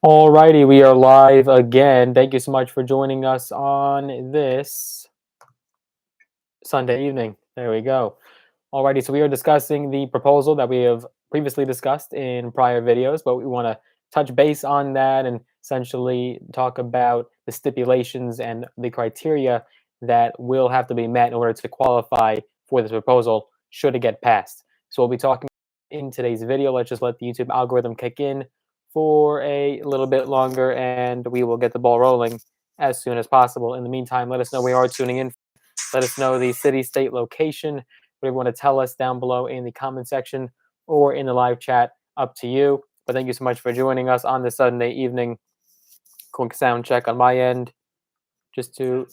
Alrighty, we are live again. Thank you so much for joining us on this Sunday evening. There we go. Alrighty, so we are discussing the proposal that we have previously discussed in prior videos, but we want to touch base on that and essentially talk about the stipulations and the criteria that will have to be met in order to qualify for this proposal should it get passed. So we'll be talking in today's video. Let's just let the YouTube algorithm kick in for a little bit longer and we will get the ball rolling as soon as possible. In the meantime, let us know we are tuning in. Let us know the city, state, location, whatever you want to tell us down below in the comment section or in the live chat. Up to you. But thank you so much for joining us on this Sunday evening. Quick sound check on my end. Just to,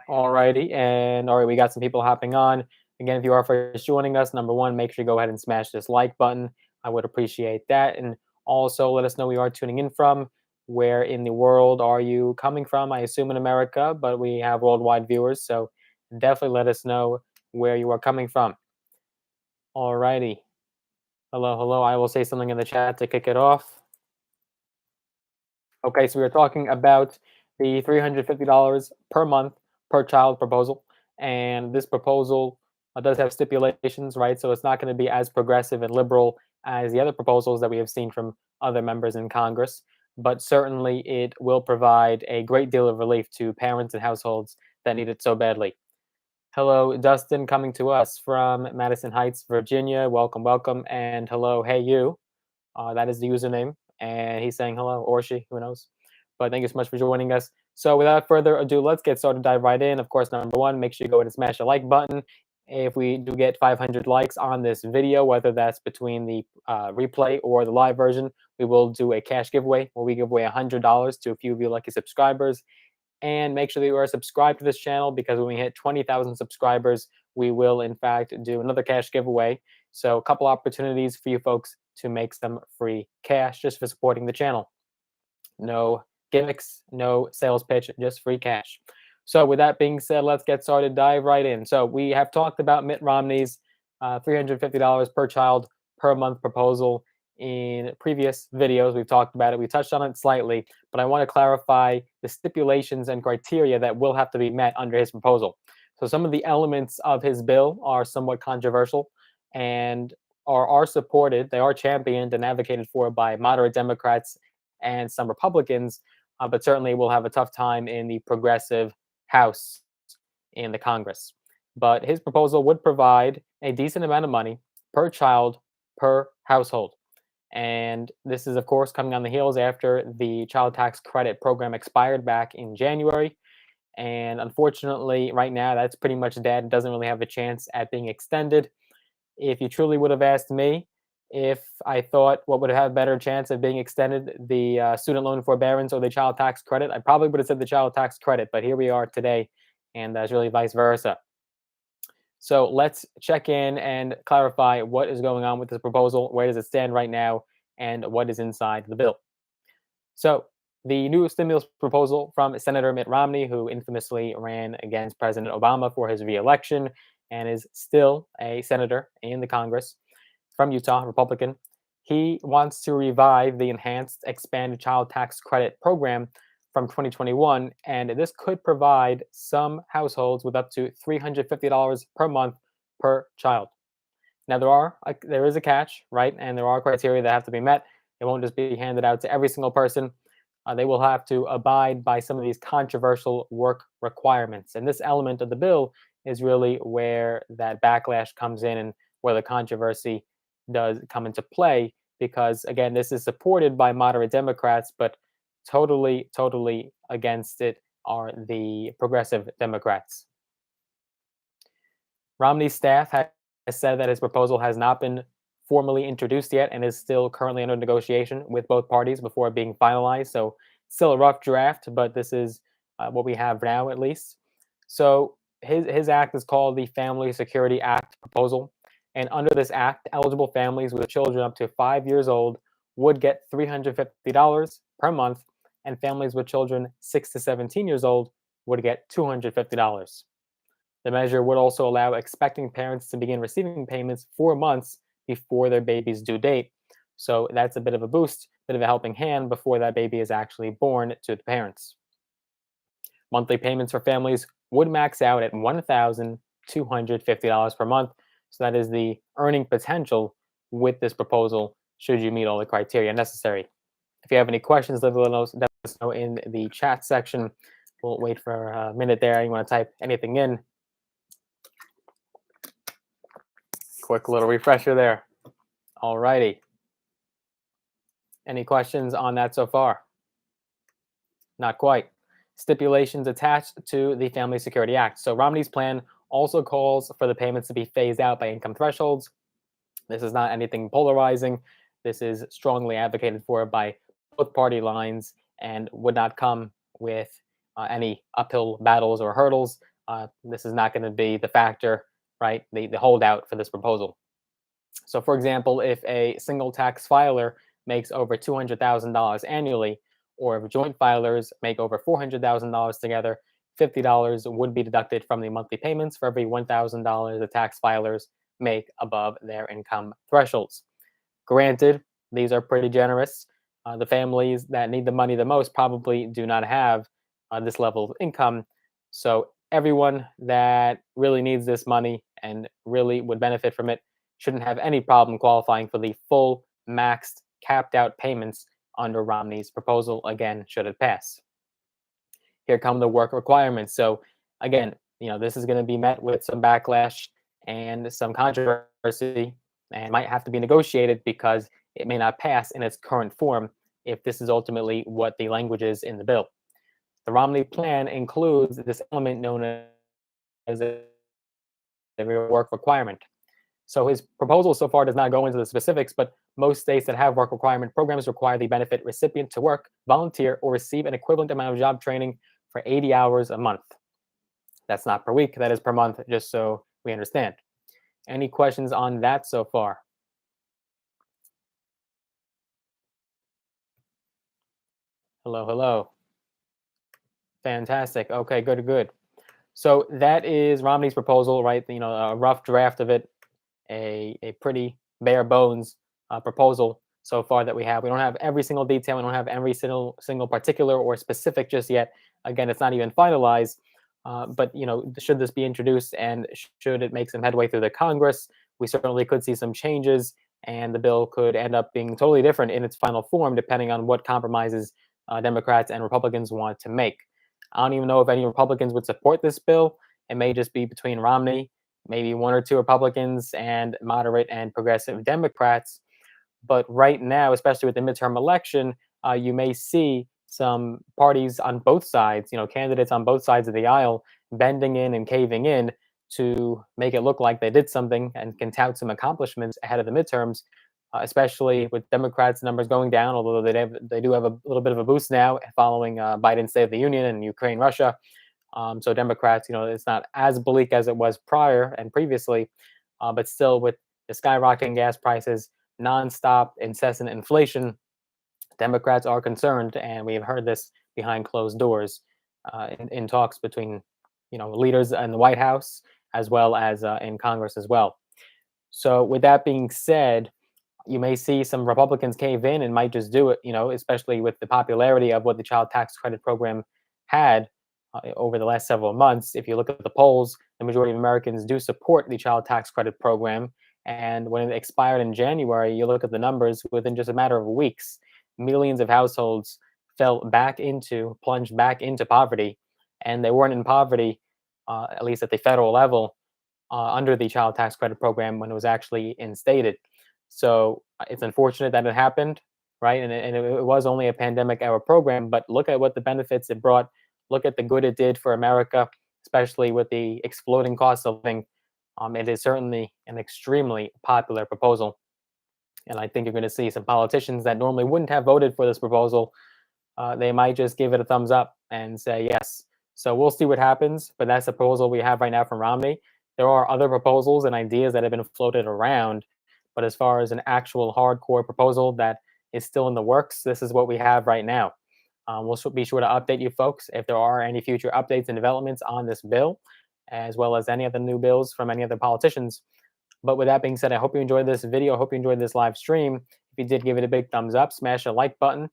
alrighty. And all right, we got some people hopping on. Again, if you are first joining us, number one, make sure you go ahead and smash this like button. I would appreciate that. And also let us know where you are tuning in from. Where in the world are you coming from? I assume in America, but we have worldwide viewers. So definitely let us know where you are coming from. Alrighty. Hello, hello. I will say something in the chat to kick it off. Okay, so we were talking about the $350 per month per child proposal. And this proposal does have stipulations, right? So it's not going to be as progressive and liberal as the other proposals that we have seen from other members in Congress. But certainly it will provide a great deal of relief to parents and households that need it so badly. Hello, Dustin, coming to us from Madison Heights, Virginia. Welcome, welcome. And hello, hey, you. That is the username. And he's saying hello, or she, who knows. But thank you so much for joining us. So without further ado, let's get started, dive right in. Of course, number one, make sure you go ahead and smash the like button. If we do get 500 likes on this video, whether that's between the replay or the live version, we will do a cash giveaway where we give away $100 to a few of you lucky subscribers. And make sure that you are subscribed to this channel because when we hit 20,000 subscribers, we will in fact do another cash giveaway. So a couple opportunities for you folks to make some free cash just for supporting the channel. No gimmicks, no sales pitch, just free cash. So with that being said, let's get started, dive right in. So we have talked about Mitt Romney's $350 per child per month proposal in previous videos. We've talked about it. We touched on it slightly, but I want to clarify the stipulations and criteria that will have to be met under his proposal. So some of the elements of his bill are somewhat controversial and are supported. They are championed and advocated for by moderate Democrats and some Republicans, but certainly will have a tough time in the progressive House in the Congress. But his proposal would provide a decent amount of money per child per household. And this is, of course, coming on the heels after the child tax credit program expired back in January. And unfortunately, right now, that's pretty much dead. It doesn't really have a chance at being extended. If you truly would have asked me if I thought what would have a better chance of being extended, the student loan forbearance or the child tax credit, I probably would have said the child tax credit. But here we are today, and that's really vice versa. So let's check in and clarify what is going on with this proposal. Where does it stand right now? And what is inside the bill? So the new stimulus proposal from Senator Mitt Romney, who infamously ran against President Obama for his reelection and is still a senator in the Congress from Utah, Republican. He wants to revive the enhanced expanded child tax credit program from 2021, and this could provide some households with up to $350 per month per child. Now there is a catch, right? And there are criteria that have to be met. It won't just be handed out to every single person. They will have to abide by some of these controversial work requirements. And this element of the bill is really where that backlash comes in and where the controversy does come into play. Because again, this is supported by moderate Democrats, but totally against it are the progressive Democrats. Romney's staff has said that his proposal has not been formally introduced yet and is still currently under negotiation with both parties before being finalized. So, still a rough draft, but this is what we have now, at least. So, his act is called the Family Security Act proposal. And under this act, eligible families with children up to 5 years old would get $350 per month, and families with children 6 to 17 years old would get $250. The measure would also allow expecting parents to begin receiving payments 4 months before their baby's due date. So that's a bit of a boost, bit of a helping hand before that baby is actually born to the parents. Monthly payments for families would max out at $1,250 per month. So that is the earning potential with this proposal should you meet all the criteria necessary. If you have any questions, let us know in the chat section. We'll wait for a minute there. You want to type anything in? Quick little refresher there. All righty. Any questions on that so far? Not quite. Stipulations attached to the Family Security Act. So Romney's plan also calls for the payments to be phased out by income thresholds. This is not anything polarizing. This is strongly advocated for by both party lines and would not come with any uphill battles or hurdles. This is not going to be the factor, right? The holdout for this proposal. So, for example, if a single tax filer makes over $200,000 annually, or if joint filers make over $400,000 together, $50 would be deducted from the monthly payments for every $1,000 the tax filers make above their income thresholds. Granted, these are pretty generous. The families that need the money the most probably do not have this level of income. So, everyone that really needs this money and really would benefit from it shouldn't have any problem qualifying for the full maxed capped out payments under Romney's proposal, again, should it pass. Here come the work requirements. So again, this is going to be met with some backlash and some controversy and might have to be negotiated because it may not pass in its current form if this is ultimately what the language is in the bill. The Romney plan includes this element known as a work requirement. So his proposal so far does not go into the specifics, but most states that have work requirement programs require the benefit recipient to work, volunteer, or receive an equivalent amount of job training for 80 hours a month. That's not per week, that is per month, just so we understand. Any questions on that so far? Hello, hello. Fantastic. Okay, good, good. So that is Romney's proposal, right? A rough draft of it, a pretty bare bones proposal so far that we have. We don't have every single detail. We don't have every single particular or specific just yet. Again, it's not even finalized. But should this be introduced and should it make some headway through the Congress, we certainly could see some changes, and the bill could end up being totally different in its final form, depending on what compromises Democrats and Republicans want to make. I don't even know if any Republicans would support this bill. It may just be between Romney, maybe one or two Republicans, and moderate and progressive Democrats. But right now, especially with the midterm election, you may see some parties on both sides, candidates on both sides of the aisle, bending in and caving in to make it look like they did something and can tout some accomplishments ahead of the midterms, especially with Democrats' numbers going down, although they do have a little bit of a boost now following Biden's State of the Union and Ukraine, Russia. So Democrats, it's not as bleak as it was prior and previously, but still with the skyrocketing gas prices, nonstop, incessant inflation, Democrats are concerned, and we have heard this behind closed doors in talks between, leaders in the White House as well as in Congress as well. So with that being said, you may see some Republicans cave in and might just do it, especially with the popularity of what the child tax credit program had over the last several months. If you look at the polls, the majority of Americans do support the child tax credit program. And when it expired in January, you look at the numbers within just a matter of weeks, millions of households plunged back into poverty. And they weren't in poverty, at least at the federal level, under the child tax credit program when it was actually instated. So it's unfortunate that it happened, right? And it was only a pandemic era program, but look at what the benefits it brought. Look at the good it did for America, especially with the exploding cost of living. It is certainly an extremely popular proposal. And I think you're going to see some politicians that normally wouldn't have voted for this proposal. They might just give it a thumbs up and say yes. So we'll see what happens. But that's the proposal we have right now from Romney. There are other proposals and ideas that have been floated around. But as far as an actual hardcore proposal that is still in the works, this is what we have right now. We'll be sure to update you folks if there are any future updates and developments on this bill, as well as any other new bills from any other politicians. But with that being said, I hope you enjoyed this video. I hope you enjoyed this live stream. If you did, give it a big thumbs up, smash the like button.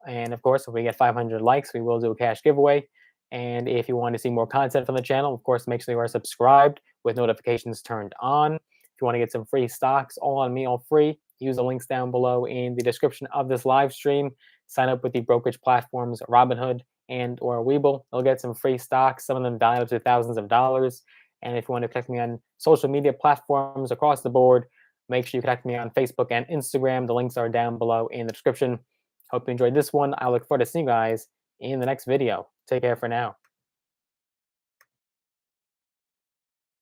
And of course, if we get 500 likes, we will do a cash giveaway. And if you want to see more content from the channel, of course, make sure you are subscribed with notifications turned on. If you want to get some free stocks, all on me, all free, use the links down below in the description of this live stream. Sign up with the brokerage platforms Robinhood and or Webull. You'll get some free stocks, some of them valued up to thousands of dollars. And if you want to connect me on social media platforms across the board, make sure you connect me on Facebook and Instagram. The links are down below in the description. Hope you enjoyed this one. I look forward to seeing you guys in the next video. Take care for now.